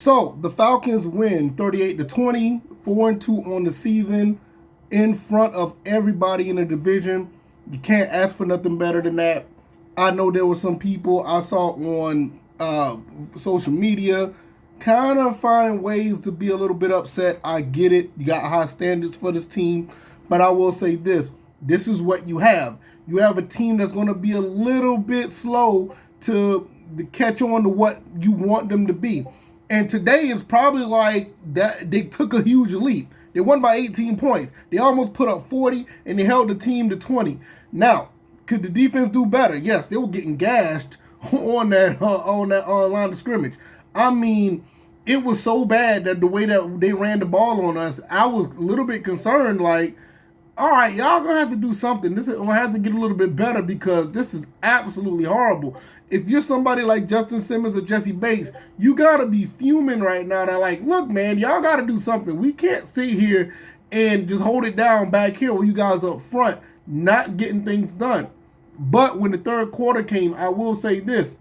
So the Falcons win 38-20, 4-2 on the season, in front of everybody in the division. You can't ask for nothing better than that. I know there were some people I saw on social media kind of finding ways to be a little bit upset. I get it. You got high standards for this team. But I will say this. This is what you have. You have a team that's going to be a little bit slow to catch on to what you want them to be. And today is probably like that. They took a huge leap. They won by 18 points. They almost put up 40, and they held the team to 20. Now, could the defense do better? Yes, they were getting gashed on that line of scrimmage. I mean, it was so bad that the way that they ran the ball on us, I was a little bit concerned. Like, all right, y'all gonna have to do something. This is gonna have to get a little bit better because this is absolutely horrible. If you're somebody like Justin Simmons or Jesse Bates, you gotta be fuming right now. That like, look, man, y'all gotta do something. We can't sit here and just hold it down back here where you guys up front not getting things done. But when the third quarter came, I will say this: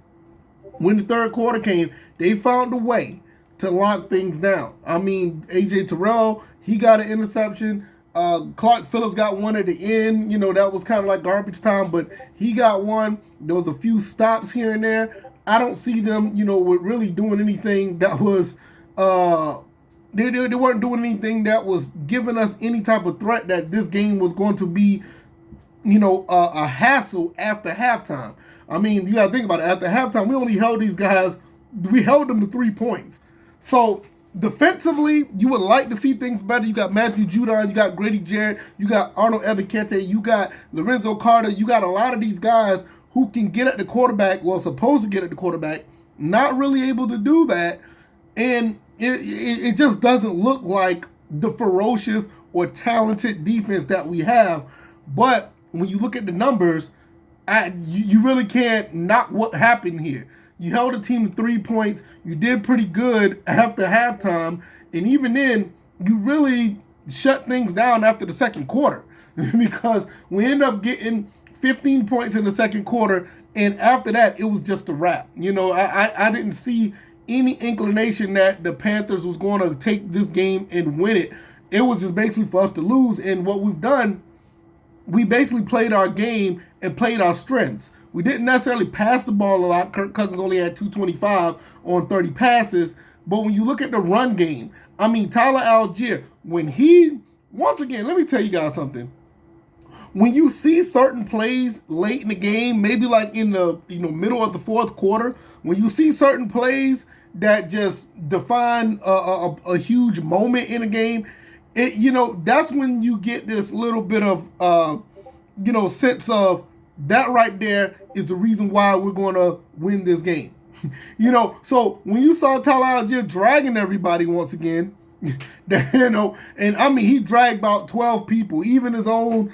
when the third quarter came, they found a way to lock things down. I mean, AJ Terrell, he got an interception. Clark Phillips got one at the end. You know, that was kind of like garbage time, but he got one. There was a few stops here and there. I don't see them, with really doing anything that was, they weren't doing anything that was giving us any type of threat that this game was going to be, a hassle after halftime. I mean, you got to think about it. After halftime, we only held these guys, we held them to 3 points. So, defensively, you would like to see things better. You got Matthew Judon, you got Grady Jarrett, you got Arnold Ebiketie, you got Lorenzo Carter, you got a lot of these guys who can get at the quarterback, well, supposed to get at the quarterback, not really able to do that. And it just doesn't look like the ferocious or talented defense that we have. But when you look at the numbers, you really can't knock what happened here. You held the team to 3 points. You did pretty good after halftime. And even then, you really shut things down after the second quarter because we ended up getting 15 points in the second quarter. And after that, it was just a wrap. I didn't see any inclination that the Panthers was going to take this game and win it. It was just basically for us to lose. And what we've done, we basically played our game and played our strengths. We didn't necessarily pass the ball a lot. Kirk Cousins only had 225 on 30 passes. But when you look at the run game, I mean, Tyler Algier, once again, let me tell you guys something. When you see certain plays late in the game, maybe like in the middle of the fourth quarter, when you see certain plays that just define a huge moment in a game, that's when you get this little bit of sense of that right there is the reason why we're going to win this game. So when you saw Tyler Algier dragging everybody once again, and I mean he dragged about 12 people, even his own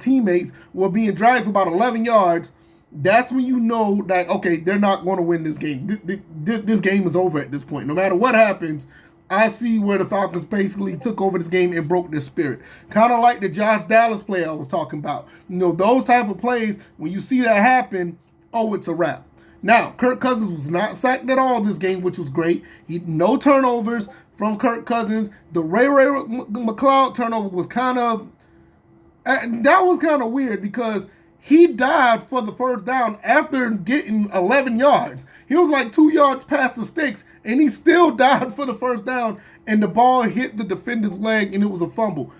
teammates were being dragged for about 11 yards. That's when you know that, okay, they're not going to win this game. This game is over at this point. No matter what happens, I see where the Falcons basically took over this game and broke their spirit. Kind of like the Josh Dallas play I was talking about. Those type of plays, when you see that happen, it's a wrap. Now, Kirk Cousins was not sacked at all this game, which was great. No turnovers from Kirk Cousins. The Ray McLeod turnover was kind of weird because he dived for the first down after getting 11 yards. He was like 2 yards past the sticks, and he still dived for the first down, and the ball hit the defender's leg, and it was a fumble.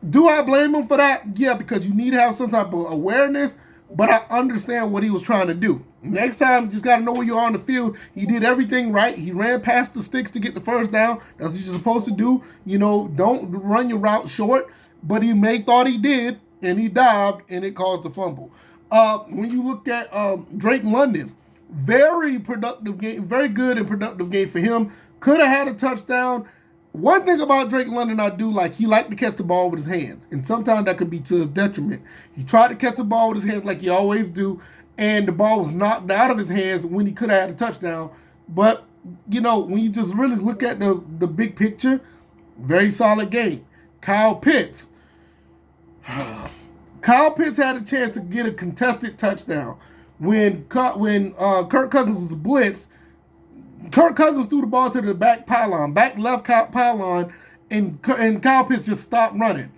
Do I blame him for that? Yeah, because you need to have some type of awareness, but I understand what he was trying to do. Next time, just got to know where you are on the field. He did everything right. He ran past the sticks to get the first down. That's what you're supposed to do. Don't run your route short, but he thought he did, and he dived, and it caused the fumble. When you look at Drake London, very productive game, very good and productive game for him. Could have had a touchdown. One thing about Drake London I do like, he liked to catch the ball with his hands, and sometimes that could be to his detriment. He tried to catch the ball with his hands like he always do, and the ball was knocked out of his hands when he could have had a touchdown. But, when you just really look at the big picture, very solid game. Kyle Pitts had a chance to get a contested touchdown. When Kirk Cousins was blitzed, Kirk Cousins threw the ball to the back pylon, back left pylon, and Kyle Pitts just stopped running.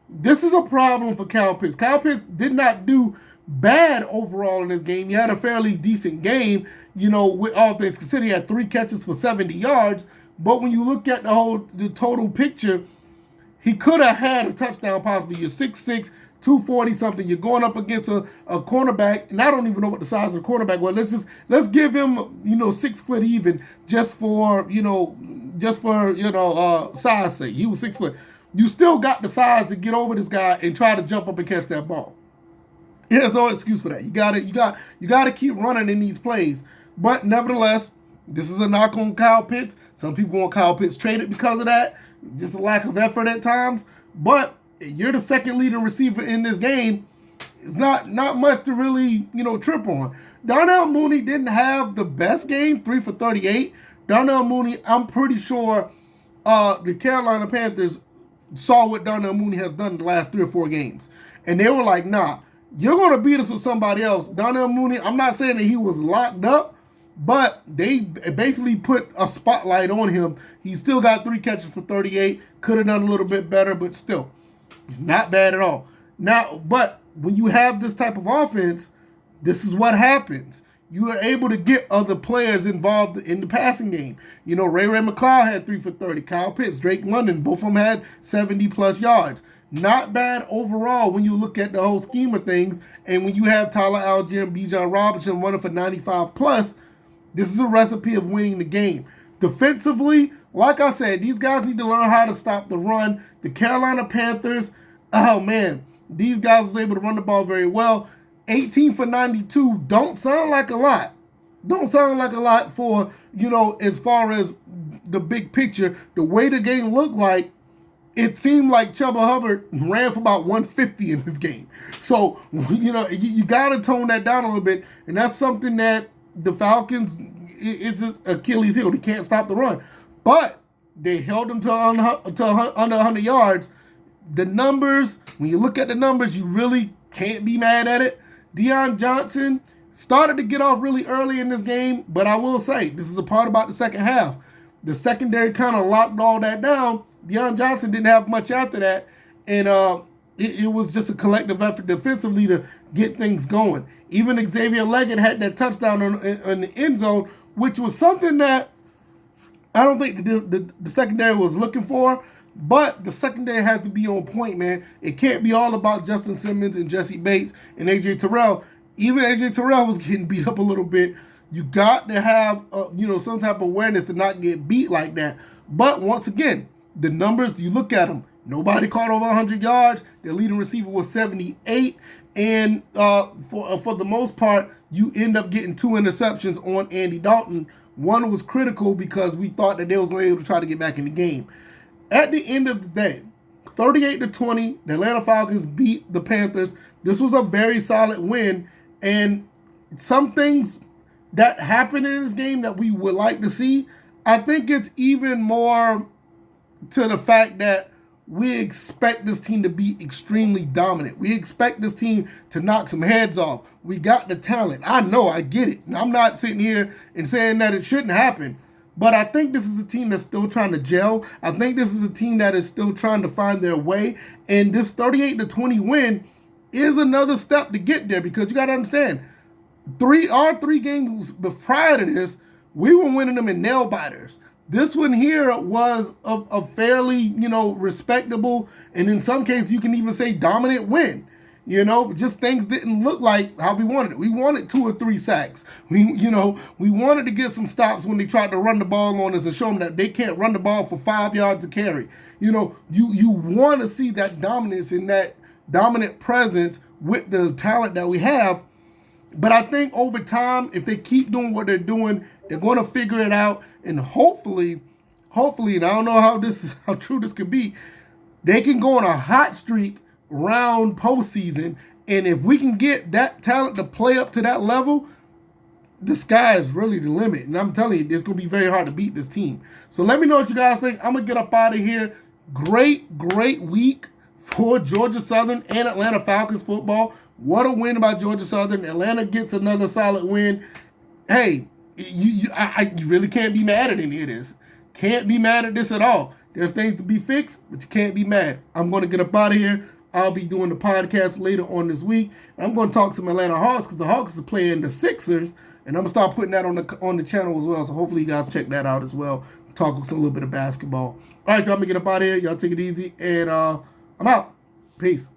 This is a problem for Kyle Pitts. Kyle Pitts did not do bad overall in this game. He had a fairly decent game, with all things considered. He had 3 catches for 70 yards. But when you look at the total picture, he could have had a touchdown possibly. You're 6'6", 240 something. You're going up against a cornerback, and I don't even know what the size of the cornerback was. Let's give him 6 foot even just for size sake. He was 6 foot. You still got the size to get over this guy and try to jump up and catch that ball. There's no excuse for that. You gotta keep running in these plays. But nevertheless, this is a knock on Kyle Pitts. Some people want Kyle Pitts traded because of that. Just a lack of effort at times. But you're the second leading receiver in this game. It's not much to really, trip on. Darnell Mooney didn't have the best game, 3 for 38. Darnell Mooney, I'm pretty sure the Carolina Panthers saw what Darnell Mooney has done in the last 3 or 4 games. And they were like, nah, you're going to beat us with somebody else. Darnell Mooney, I'm not saying that he was locked up, but they basically put a spotlight on him. He still got 3 catches for 38. Could have done a little bit better, but still, not bad at all. Now, but when you have this type of offense, this is what happens. You are able to get other players involved in the passing game. Ray McCloud had 3 for 30. Kyle Pitts, Drake London, both of them had 70-plus yards. Not bad overall when you look at the whole scheme of things. And when you have Tyler Algier and Bijan Robinson running for 95-plus, this is a recipe of winning the game. Defensively, like I said, these guys need to learn how to stop the run. The Carolina Panthers, oh man, these guys was able to run the ball very well. 18 for 92 don't sound like a lot. Don't sound like a lot for, as far as the big picture. The way the game looked like, it seemed like Chuba Hubbard ran for about 150 in this game. So, you got to tone that down a little bit. And that's something that the Falcons is his Achilles heel. They can't stop the run. But they held them to under 100 yards. The numbers, when you look at the numbers, you really can't be mad at it. Deion Johnson started to get off really early in this game, but I will say, this is a part about the second half. The secondary kind of locked all that down. Deion Johnson didn't have much after that, and it was just a collective effort defensively to get things going. Even Xavier Leggett had that touchdown on the end zone, which was something that I don't think the secondary was looking for, but the secondary has to be on point, man. It can't be all about Justin Simmons and Jesse Bates and A.J. Terrell. Even A.J. Terrell was getting beat up a little bit. You got to have, some type of awareness to not get beat like that. But once again, the numbers, you look at them. Nobody caught over 100 yards. Their leading receiver was 78. And for the most part, you end up getting 2 interceptions on Andy Dalton. One was critical because we thought that they was going to be able to try to get back in the game. At the end of the day, 38-20, the Atlanta Falcons beat the Panthers. This was a very solid win. And some things that happened in this game that we would like to see, I think it's even more to the fact that we expect this team to be extremely dominant. We expect this team to knock some heads off. We got the talent. I know, I get it. And I'm not sitting here and saying that it shouldn't happen. But I think this is a team that's still trying to gel. I think this is a team that is still trying to find their way. And this 38-20 win is another step to get there, because you got to understand, our three games prior to this, we were winning them in nail biters. This one here was a fairly, respectable, and in some cases you can even say dominant win. Just things didn't look like how we wanted it. We wanted 2 or 3 sacks. We wanted to get some stops when they tried to run the ball on us and show them that they can't run the ball for 5 yards to carry. You want to see that dominance and that dominant presence with the talent that we have. But I think over time, if they keep doing what they're doing, they're going to figure it out. And hopefully, and I don't know how true this could be, they can go on a hot streak around postseason. And if we can get that talent to play up to that level, the sky is really the limit. And I'm telling you, it's going to be very hard to beat this team. So let me know what you guys think. I'm going to get up out of here. Great week for Georgia Southern and Atlanta Falcons football. What a win by Georgia Southern. Atlanta gets another solid win. Hey, You really can't be mad at any of this. Can't be mad at this at all. There's things to be fixed, but you can't be mad. I'm going to get up out of here. I'll be doing the podcast later on this week. I'm going to talk some Atlanta Hawks because the Hawks are playing the Sixers, and I'm going to start putting that on the channel as well. So hopefully you guys check that out as well. Talk a little bit of basketball. All right, y'all, I'm going to get up out of here. Y'all take it easy, and I'm out. Peace.